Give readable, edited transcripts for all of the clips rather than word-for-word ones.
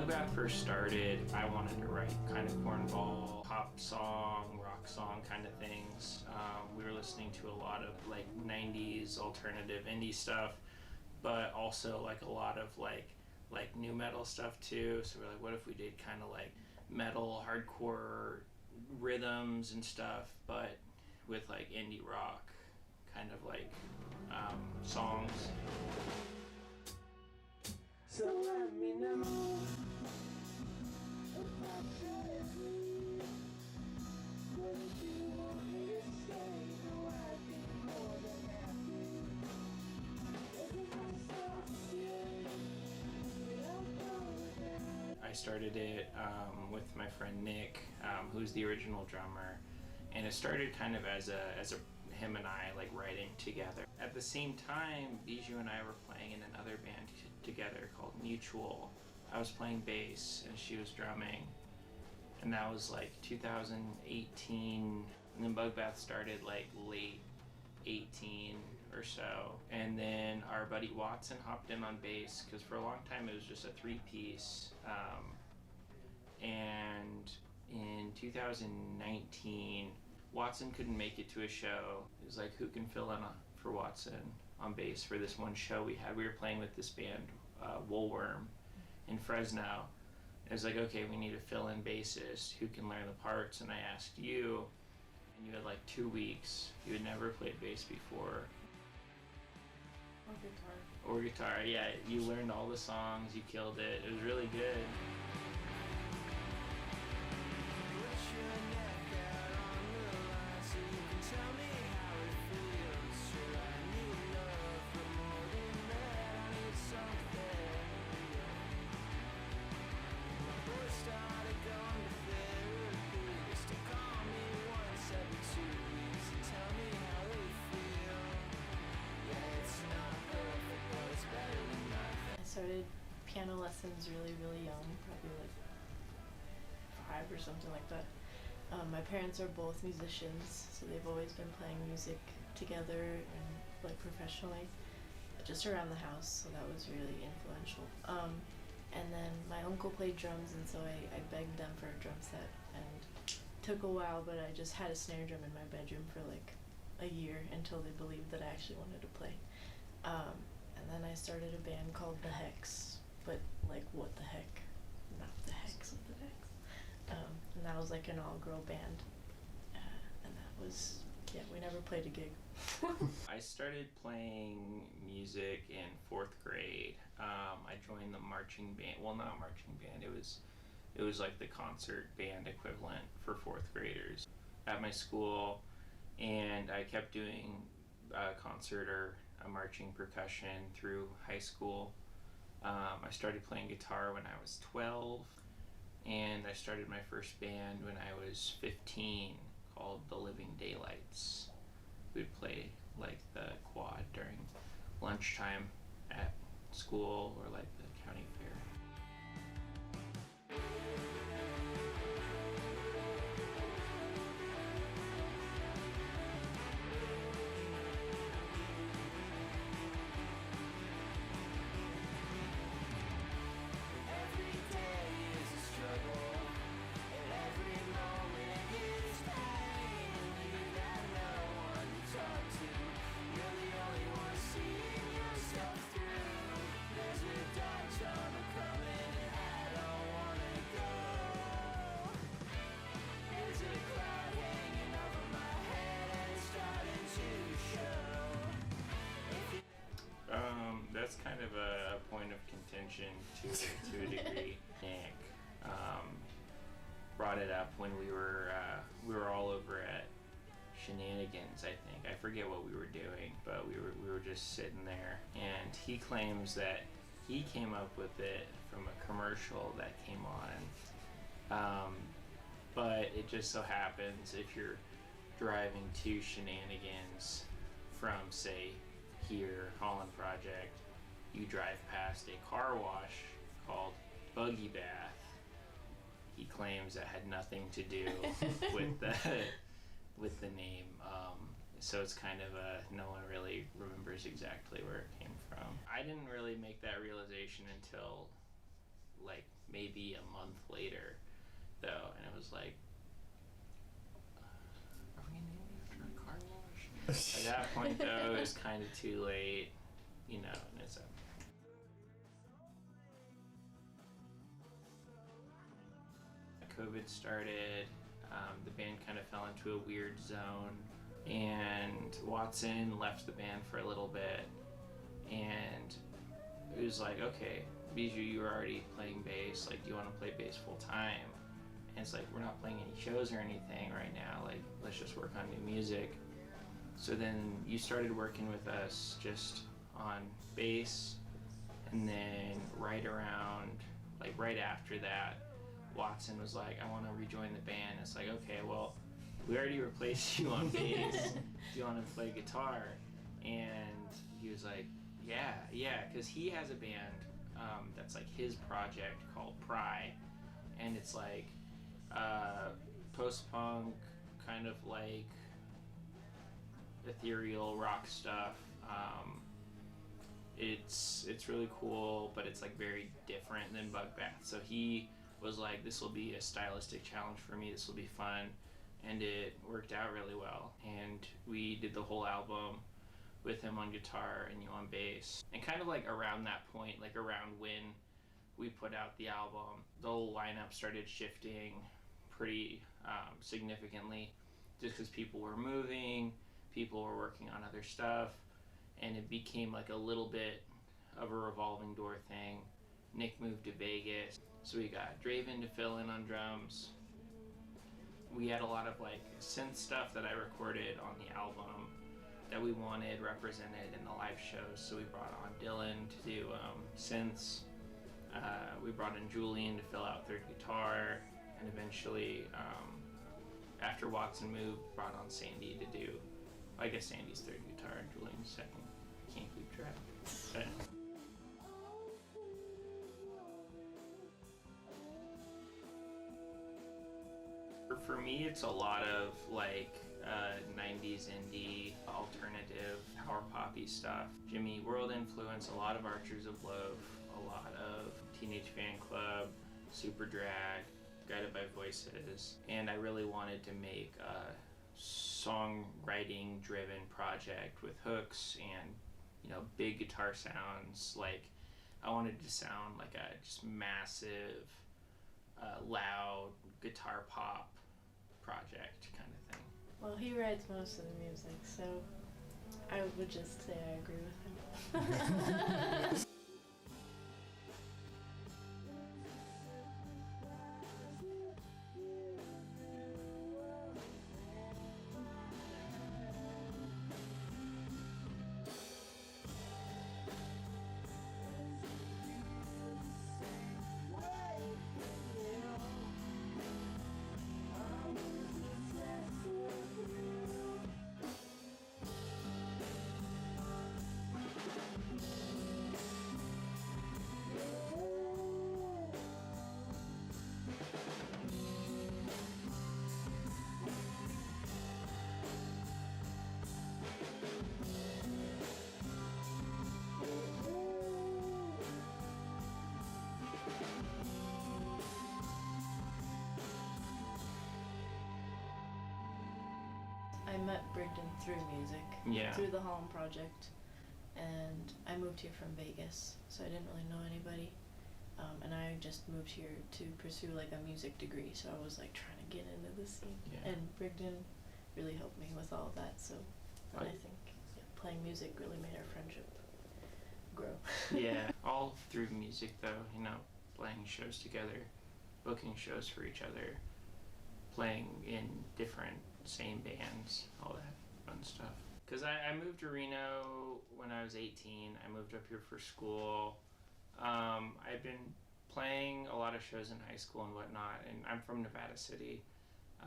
Bugbath first started, I wanted to write kind of cornball, pop song, rock song kind of things. We were listening to a lot of like 90s alternative indie stuff, but also like a lot of like new metal stuff too. So we're like, what if we did kind of like metal, hardcore rhythms and stuff, but with like indie rock kind of like songs. So let me know if you want me to stay. No, I'd be more than happy. I started it with my friend Nick, who's the original drummer, and it started kind of as a him and I like writing together. At the same time, Bijou and I were playing in another band together called Mutual. I was playing bass and she was drumming, and that was like 2018. And then Bugbath started like late 18 or so. And then our buddy Watson hopped in on bass because for a long time it was just a three-piece. And in 2019, Watson couldn't make it to a show. It was like, who can fill in for Watson on bass for this one show we had? We were playing with this band, Woolworm, in Fresno. It was like, okay, we need a fill-in bassist who can learn the parts. And I asked you, and you had like 2 weeks. You had never played bass before. Or guitar, yeah. You learned all the songs, you killed it. It was really good. I started piano lessons really young, probably like 5 or something like that. My parents are both musicians, so they've always been playing music together and like professionally, just around the house, so that was really influential. And then my uncle played drums, and so I begged them for a drum set, and it took a while, but I just had a snare drum in my bedroom for like a year until they believed that I actually wanted to play. And then I started a band called The Hex, but like what the heck, not the Hex of the Hex. And that was like an all-girl band, and that was, yeah, we never played a gig. I started playing music in 4th grade. I joined the marching band, well, not marching band, it was like the concert band equivalent for 4th graders at my school, and I kept doing concert or marching percussion through high school. I started playing guitar when I was 12, and I started my first band when I was 15 called The Living Daylights. We'd play like the quad during lunchtime at school or like the county fair. That's kind of a point of contention to a degree. Nick brought it up when we were all over at Shenanigans, I think. I forget what we were doing, but we were just sitting there, and he claims that he came up with it from a commercial that came on. But it just so happens if you're driving to Shenanigans from, say, here, Holland Project, you drive past a car wash called Buggy Bath. He claims that had nothing to do with the name. So it's kind of no one really remembers exactly where it came from. I didn't really make that realization until like maybe a month later, though, and it was like, are we gonna name it after a car wash? At that point, though, it was kind of too late, you know, and it's COVID started, the band kind of fell into a weird zone, and Watson left the band for a little bit, and it was like, okay, Bijou, you were already playing bass, like, do you want to play bass full time? And it's like, we're not playing any shows or anything right now, like, let's just work on new music. So then you started working with us just on bass, and then right after that, Watson was like, I want to rejoin the band. It's like, okay, well, we already replaced you on bass. Do you want to play guitar? And he was like, yeah, because he has a band that's like his project called Pry, and it's like post-punk, kind of like ethereal rock stuff. It's really cool, but it's like very different than Bugbath. So he was like, this will be a stylistic challenge for me, this will be fun, and it worked out really well. And we did the whole album with him on guitar and you on bass. And kind of like around that point, like around when we put out the album, the whole lineup started shifting pretty significantly, just because people were moving, people were working on other stuff, and it became like a little bit of a revolving door thing. Nick moved to Vegas, so we got Draven to fill in on drums. We had a lot of like synth stuff that I recorded on the album that we wanted represented in the live shows, so we brought on Dylan to do synths. We brought in Julian to fill out third guitar, and eventually, after Watson moved, brought on Sandy to do, I guess Sandy's third guitar and Julian's second. Can't keep track. But for me, it's a lot of like 90s indie, alternative, power poppy stuff. Jimmy World influence, a lot of Archers of Loaf, a lot of Teenage Fan Club, Super Drag, Guided by Voices, and I really wanted to make a songwriting driven project with hooks and, you know, big guitar sounds. Like, I wanted to sound like a just massive, loud guitar pop project kind of thing. Well, he writes most of the music, so I would just say I agree with him. I met Brigdon through music, through the Holland Project, and I moved here from Vegas, so I didn't really know anybody, and I just moved here to pursue like a music degree, so I was like trying to get into the scene, and Brigdon really helped me with all of that, so I think playing music really made our friendship grow. Yeah, all through music though, you know, playing shows together, booking shows for each other, playing in different same bands, all that fun stuff. Because I moved to Reno when I was 18. I moved up here for school. I've been playing a lot of shows in high school and whatnot, and I'm from Nevada City.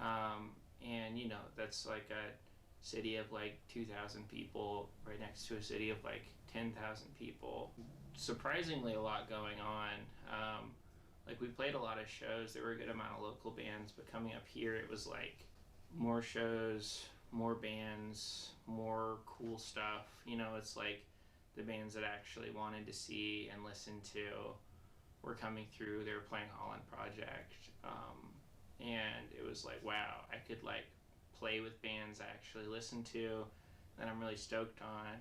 And, you know, that's like a city of like 2,000 people right next to a city of like 10,000 people. Surprisingly a lot going on. Like, we played a lot of shows. There were a good amount of local bands, but coming up here it was like more shows, more bands, more cool stuff. You know, it's like the bands that I actually wanted to see and listen to. were coming through. They were playing Holland Project, and it was like, wow, I could like play with bands I actually listen to that I'm really stoked on.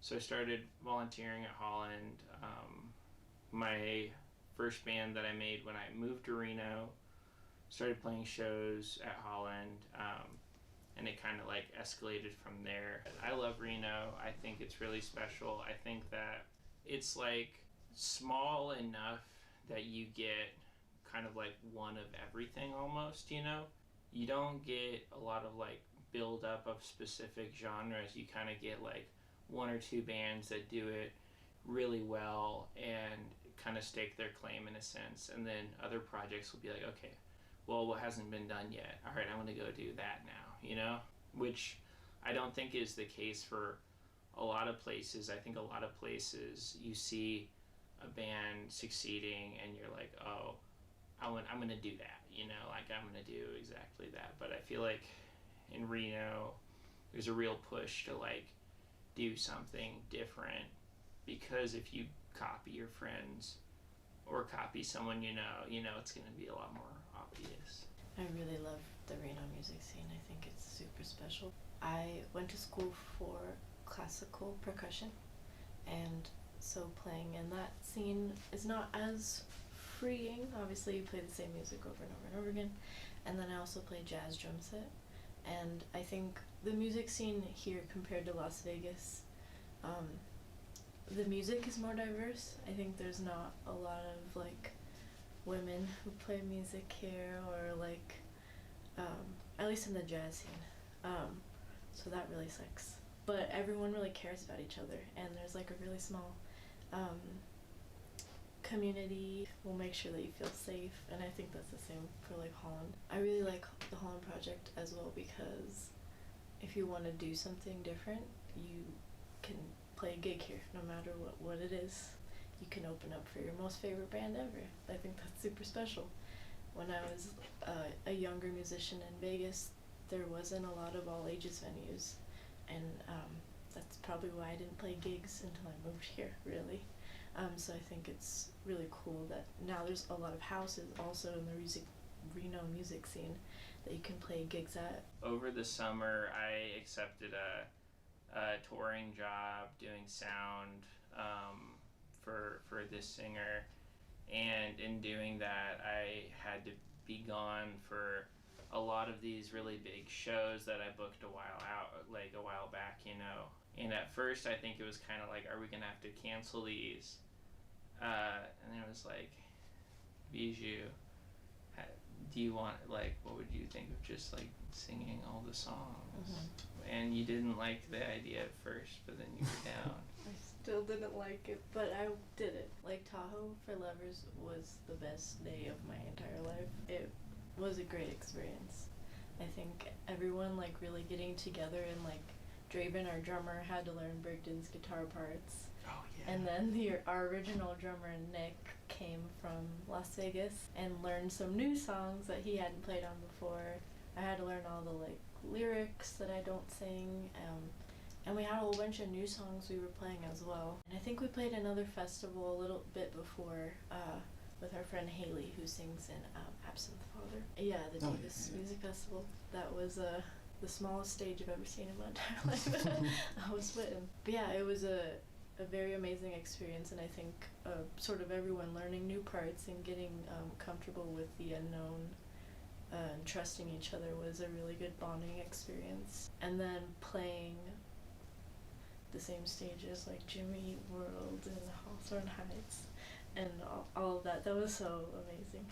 So I started volunteering at Holland. My first band that I made when I moved to Reno, started playing shows at Holland, and it kind of like escalated from there. I love Reno. I think it's really special. I think that it's like small enough that you get kind of like one of everything almost, you know? You don't get a lot of like build up of specific genres. You kind of get like one or two bands that do it really well and kind of stake their claim in a sense, and then other projects will be like, okay, well, what hasn't been done yet? All right, I'm going to go do that now, you know? Which I don't think is the case for a lot of places. I think a lot of places you see a band succeeding and you're like, oh, I'm going to do that, you know? Like, I'm going to do exactly that. But I feel like in Reno, there's a real push to, like, do something different, because if you copy your friends or copy someone you know it's going to be a lot more obvious. I really love the Reno music scene. I think it's super special. I went to school for classical percussion, and so playing in that scene is not as freeing. Obviously, you play the same music over and over and over again. And then I also play jazz drum set. And I think the music scene here compared to Las Vegas, the music is more diverse. I think there's not a lot of like women who play music here, or like at least in the jazz scene. So that really sucks. But everyone really cares about each other, and there's like a really small community will make sure that you feel safe, and I think that's the same for like Holland. I really like the Holland Project as well, because if you want to do something different, you can play a gig here no matter what it is. You can open up for your most favorite band ever. I think that's super special. When I was a younger musician in Vegas, there wasn't a lot of all ages venues, and that's probably why I didn't play gigs until I moved here, really. So I think it's really cool that now there's a lot of houses also in the Reno music scene that you can play gigs at. Over the summer, I accepted a touring job doing sound for this singer, and in doing that, I had to be gone for a lot of these really big shows that I booked a while back, you know. And at first, I think it was kind of like, are we gonna have to cancel these? And then it was like, Bijou, do you want, like, what would you think of just like singing all the songs? Mm-hmm. And you didn't like the idea at first, but then you were down. I still didn't like it, but I did it. Like, Tahoe for Lovers was the best day of my entire life. It was a great experience. I think everyone like really getting together, and like Draven, our drummer, had to learn Brigdon's guitar parts. Oh yeah. And then our original drummer, Nick, came from Las Vegas and learned some new songs that he hadn't played on before. I had to learn all the like lyrics that I don't sing, and we had a whole bunch of new songs we were playing as well. And I think we played another festival a little bit before with our friend Haley, who sings in Absinthe Father. Yeah, the Davis Music Festival. That was the smallest stage I've ever seen in my entire life. I was sweating. But yeah, it was a very amazing experience, and I think sort of everyone learning new parts and getting comfortable with the unknown and trusting each other was a really good bonding experience. And then playing the same stages like Jimmy Eat World and Hawthorne Heights and all of that was so amazing.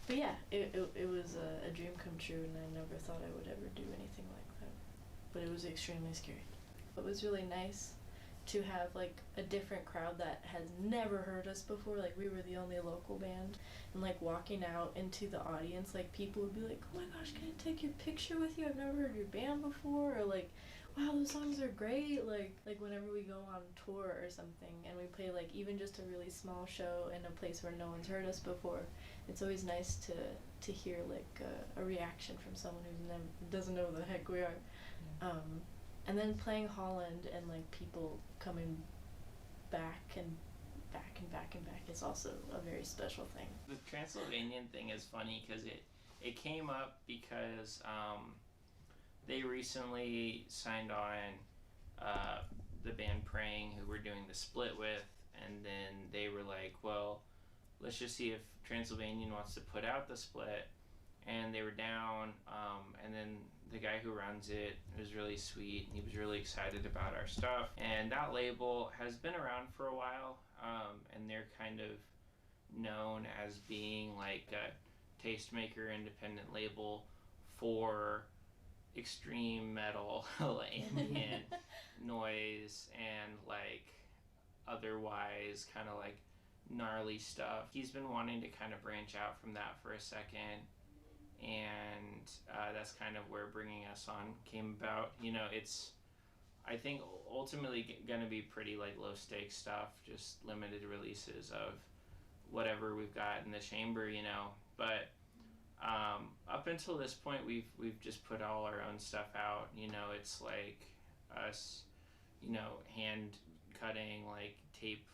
But yeah, it was a dream come true, and I never thought I would ever do anything like that. But it was extremely scary. It was really nice to have like a different crowd that has never heard us before. Like, we were the only local band, and like walking out into the audience, like people would be like, oh my gosh, can I take your picture with you? I've never heard your band before. Or like, wow, those songs are great. Like whenever we go on tour or something and we play like even just a really small show in a place where no one's heard us before, it's always nice to hear like a reaction from someone who doesn't know who the heck we are. And then playing Holland and like people coming back back and back and back is also a very special thing. The Transylvanian thing is funny because it came up because they recently signed on the band Praying, who we're doing the split with, and then they were like, well, let's just see if Transylvanian wants to put out the split, and they were down, and then the guy who runs it was really sweet, and he was really excited about our stuff, and that label has been around for a while, and they're kind of known as being like a tastemaker independent label for extreme metal, ambient noise, and like otherwise kind of like gnarly stuff. He's been wanting to kind of branch out from that for a second, and that's kind of where Bringing Us On came about. You know, it's, I think, ultimately going to be pretty like low stakes stuff, just limited releases of whatever we've got in the chamber, you know. But up until this point, we've just put all our own stuff out. You know, it's like us, you know, hand cutting like tape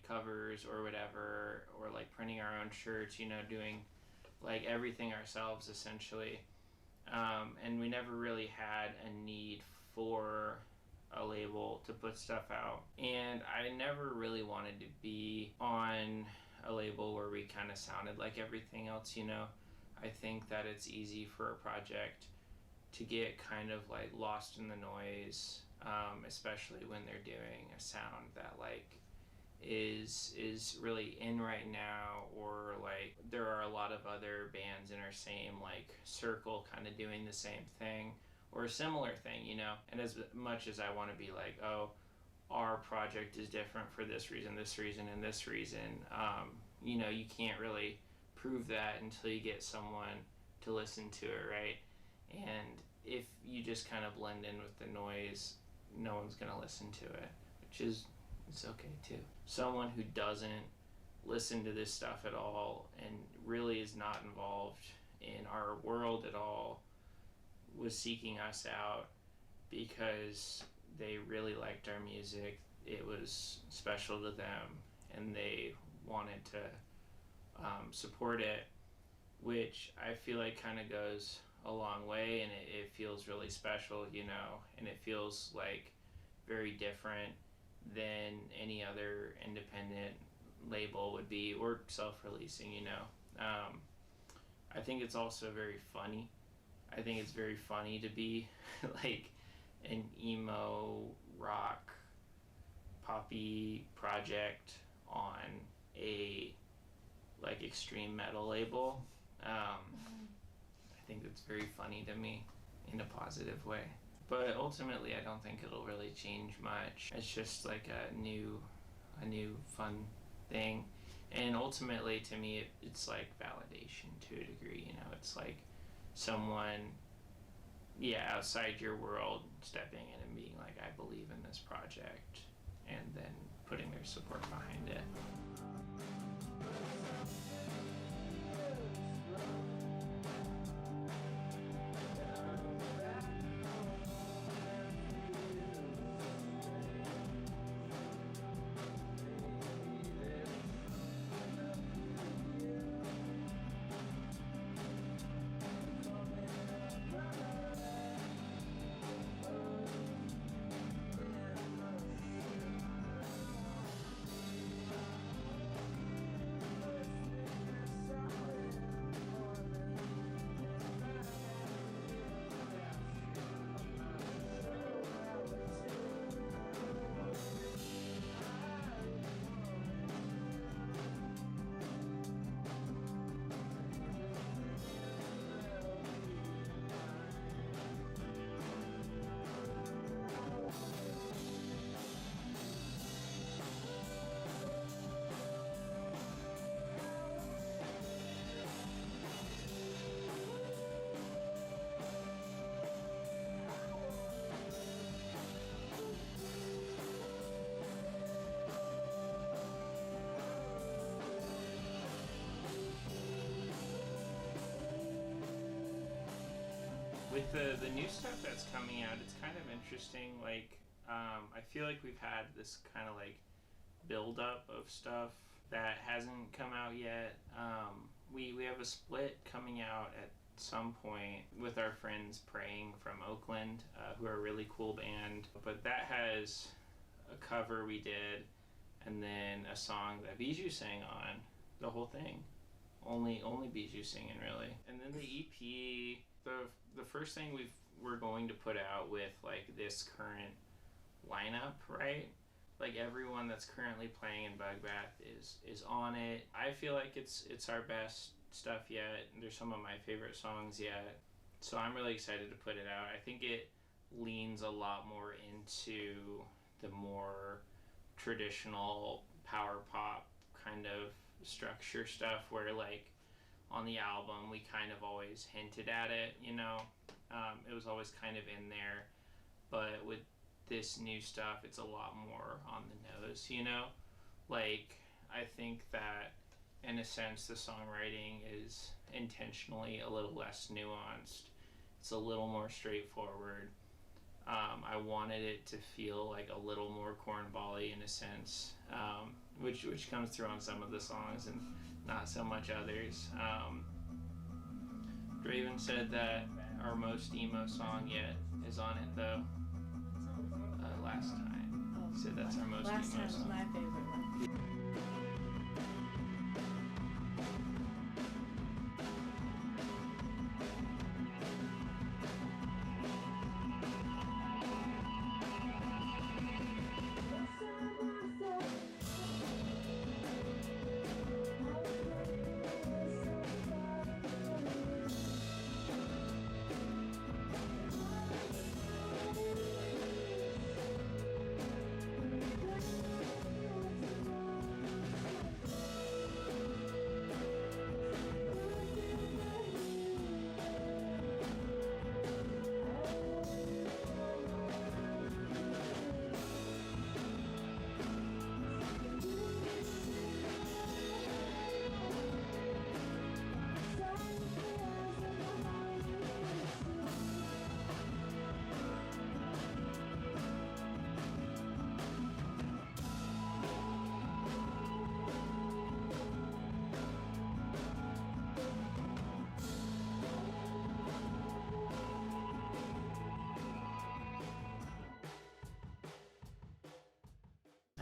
covers or whatever, or like printing our own shirts. You know, doing like everything ourselves essentially. And we never really had a need for a label to put stuff out, and I never really wanted to be on a label where we kind of sounded like everything else, you know. I think that it's easy for a project to get kind of like lost in the noise, especially when they're doing a sound that like is really in right now, or like there are a lot of other bands in our same like circle kind of doing the same thing or a similar thing, you know. And as much as I want to be like, oh, our project is different for this reason, and this reason, you know, you can't really prove that until you get someone to listen to it, right? And if you just kind of blend in with the noise, no one's gonna listen to it, which is, it's okay too. Someone who doesn't listen to this stuff at all and really is not involved in our world at all was seeking us out because they really liked our music. It was special to them, and they wanted to support it, which I feel like kind of goes a long way, and it feels really special, you know, and it feels like very different than any other independent label would be, or self-releasing, you know. I think it's also very funny. I think it's very funny to be like an emo rock poppy project on a like extreme metal label. I think it's very funny to me in a positive way. But ultimately I don't think it'll really change much. It's just like a new fun thing. And ultimately to me it's like validation to a degree, you know. It's like someone outside your world stepping in and being like, I believe in this project, and then putting their support behind it. With the new stuff that's coming out, it's kind of interesting. Like, I feel like we've had this kind of like buildup of stuff that hasn't come out yet. We have a split coming out at some point with our friends Praying from Oakland, who are a really cool band. But that has a cover we did, and then a song that Bijou sang on, the whole thing. Only Bijou singing, really. And then the EP, the first thing we're going to put out with like this current lineup, right? Like everyone that's currently playing in Bugbath is on it. I feel like it's our best stuff yet. There's some of my favorite songs yet. So I'm really excited to put it out. I think it leans a lot more into the more traditional power pop kind of structure stuff, where like on the album we kind of always hinted at it, you know. It was always kind of in there, but with this new stuff it's a lot more on the nose, you know. Like I think that in a sense the songwriting is intentionally a little less nuanced. It's a little more straightforward. I wanted it to feel like a little more cornball-y in a sense, which comes through on some of the songs and not so much others. Draven said that our most emo song yet is on it though. Last time. He said that's our most emo song. Last time was my favorite one.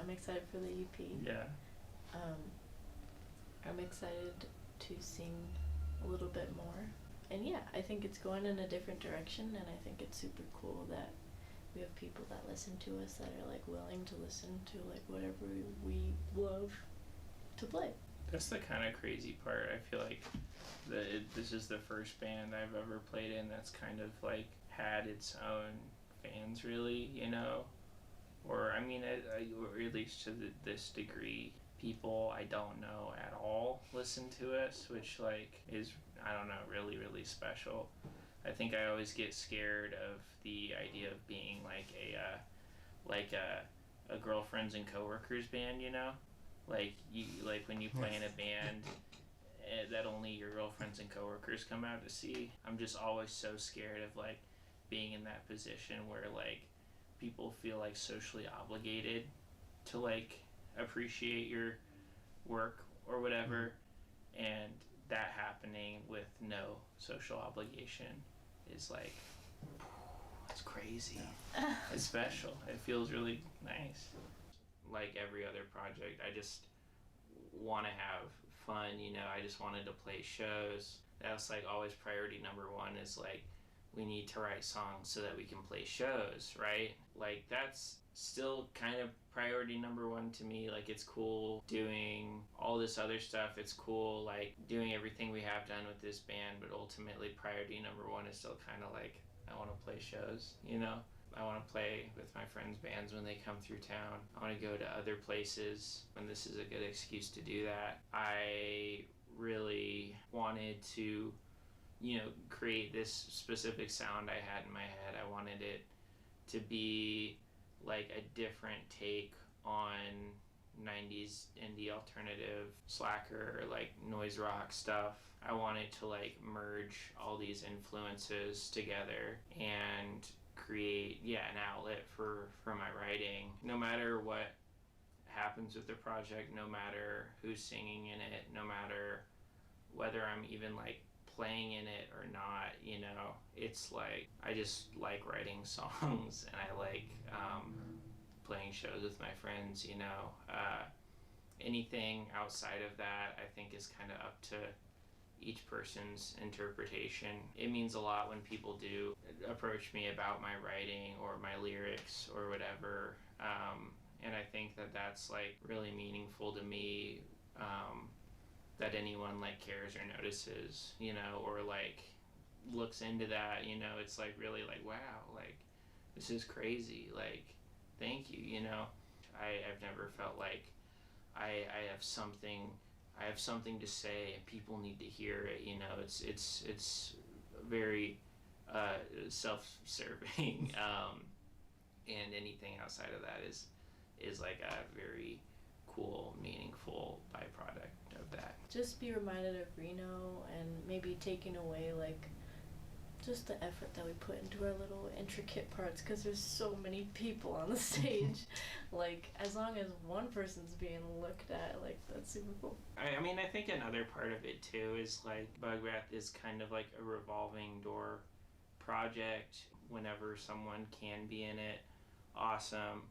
I'm excited for the EP. Yeah. I'm excited to sing a little bit more. And yeah, I think it's going in a different direction, and I think it's super cool that we have people that listen to us that are like willing to listen to like whatever we love to play. That's the kind of crazy part. I feel like this is the first band I've ever played in that's kind of like had its own fans, really, you know? Or, I mean, or at least to this degree, people I don't know at all listen to us, which, like, is, I don't know, really, really special. I think I always get scared of the idea of being like a girlfriends and coworkers band, you know? Like when you play in a band that only your girlfriends and coworkers come out to see. I'm just always so scared of, like, being in that position where, like, people feel like socially obligated to like appreciate your work or whatever, and that happening with no social obligation is like, it's crazy. It's special. It feels really nice. Like every other project, I just want to have fun, you know. I just wanted to play shows. That's like always priority number one, is like we need to write songs so that we can play shows, right? Like that's still kind of priority number one to me. Like it's cool doing all this other stuff. It's cool like doing everything we have done with this band, but ultimately priority number one is still kind of like I want to play shows, you know? I want to play with my friends' bands when they come through town. I want to go to other places when this is a good excuse to do that. I really wanted to, you know, create this specific sound I had in my head. I wanted it to be like a different take on 90s indie alternative slacker, like noise rock stuff. I wanted to like merge all these influences together and create an outlet for my writing. No matter what happens with the project, no matter who's singing in it, no matter whether I'm even like playing in it or not, you know. It's like I just like writing songs and I like playing shows with my friends, you know. Anything outside of that I think is kind of up to each person's interpretation. It means a lot when people do approach me about my writing or my lyrics or whatever, and I think that that's like really meaningful to me, that anyone like cares or notices, you know, or like looks into that, you know. It's like really like, wow, like this is crazy, like thank you, you know. I've never felt like I have something to say and people need to hear it, you know. It's very self-serving, and anything outside of that is like a very cool, meaningful byproduct of that. Just be reminded of Reno and maybe taking away like just the effort that we put into our little intricate parts, because there's so many people on the stage. Like, as long as one person's being looked at, like, that's super cool. I mean, I think another part of it too is like Bugbath is kind of like a revolving door project. Whenever someone can be in it, awesome.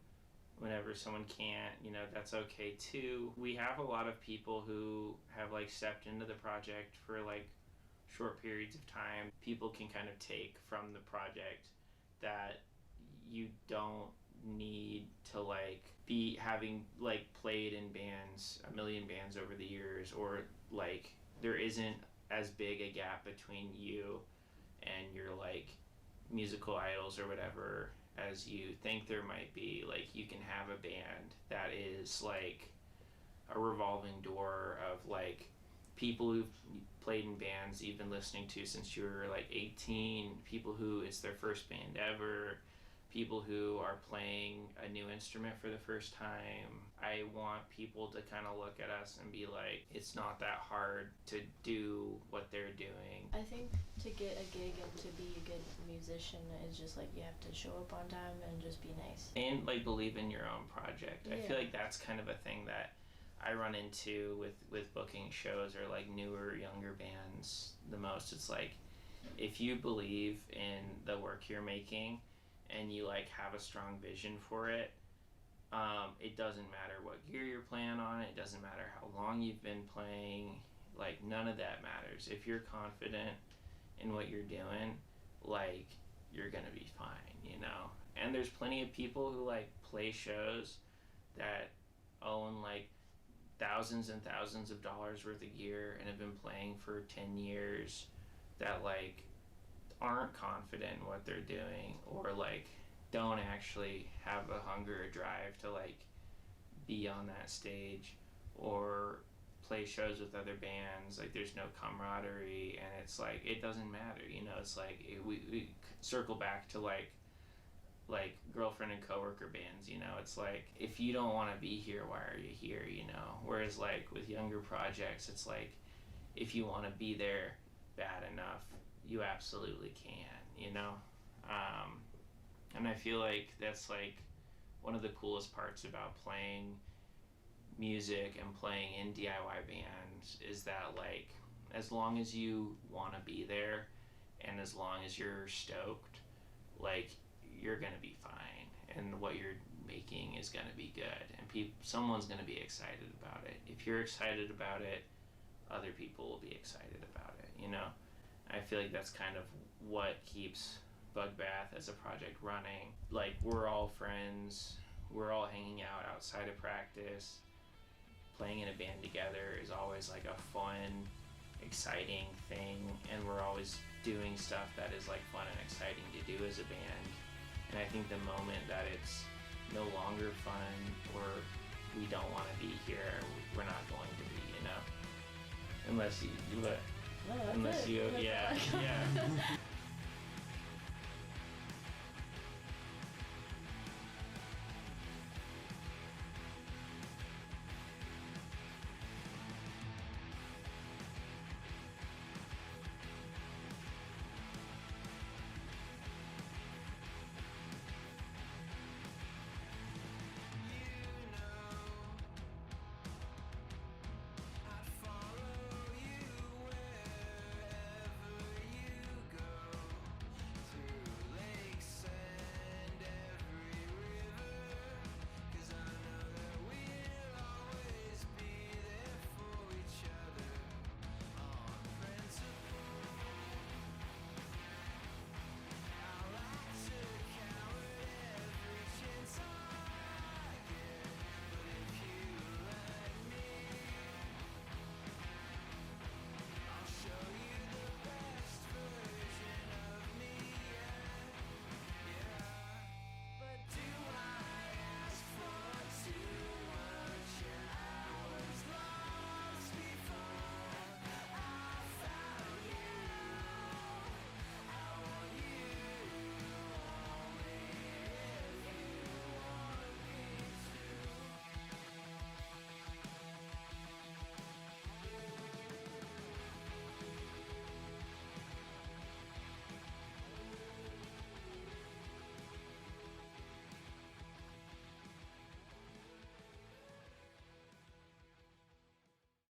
Whenever someone can't, you know, that's okay too. We have a lot of people who have like stepped into the project for like short periods of time. People can kind of take from the project that you don't need to like be having like played in bands, a million bands over the years, or like there isn't as big a gap between you and your like musical idols or whatever as you think there might be. Like, you can have a band that is like a revolving door of like people who've played in bands you've been listening to since you were like 18, people who it's their first band ever, people who are playing a new instrument for the first time. I want people to kind of look at us and be like, it's not that hard to do what they're doing. I think to get a gig and to be a good musician is just like you have to show up on time and just be nice. And like believe in your own project. Yeah. I feel like that's kind of a thing that I run into with booking shows or like newer, younger bands the most. It's like, if you believe in the work you're making and you like have a strong vision for it, it doesn't matter what gear you're playing on, it doesn't matter how long you've been playing, like none of that matters. If you're confident in what you're doing, like you're gonna be fine, you know? And there's plenty of people who like play shows that own like thousands and thousands of dollars worth of gear and have been playing for 10 years that like aren't confident in what they're doing, or like don't actually have a hunger or drive to like be on that stage or play shows with other bands. Like there's no camaraderie, and it's like it doesn't matter, you know. It's like we circle back to like girlfriend and coworker bands, you know. It's like, if you don't want to be here, why are you here, you know? Whereas like with younger projects, it's like, if you want to be there bad enough, you absolutely can, you know. And I feel like that's like one of the coolest parts about playing music and playing in DIY bands, is that like as long as you want to be there and as long as you're stoked, like you're gonna be fine, and what you're making is gonna be good, and someone's gonna be excited about it. If you're excited about it, other people will be excited about it, you know. I feel like that's kind of what keeps Bugbath as a project running. Like, we're all friends, we're all hanging out outside of practice. Playing in a band together is always like a fun, exciting thing, and we're always doing stuff that is like fun and exciting to do as a band. And I think the moment that it's no longer fun, or we don't want to be here, we're not going to be, you know. Unless you, No, unless it. you, yeah, yeah.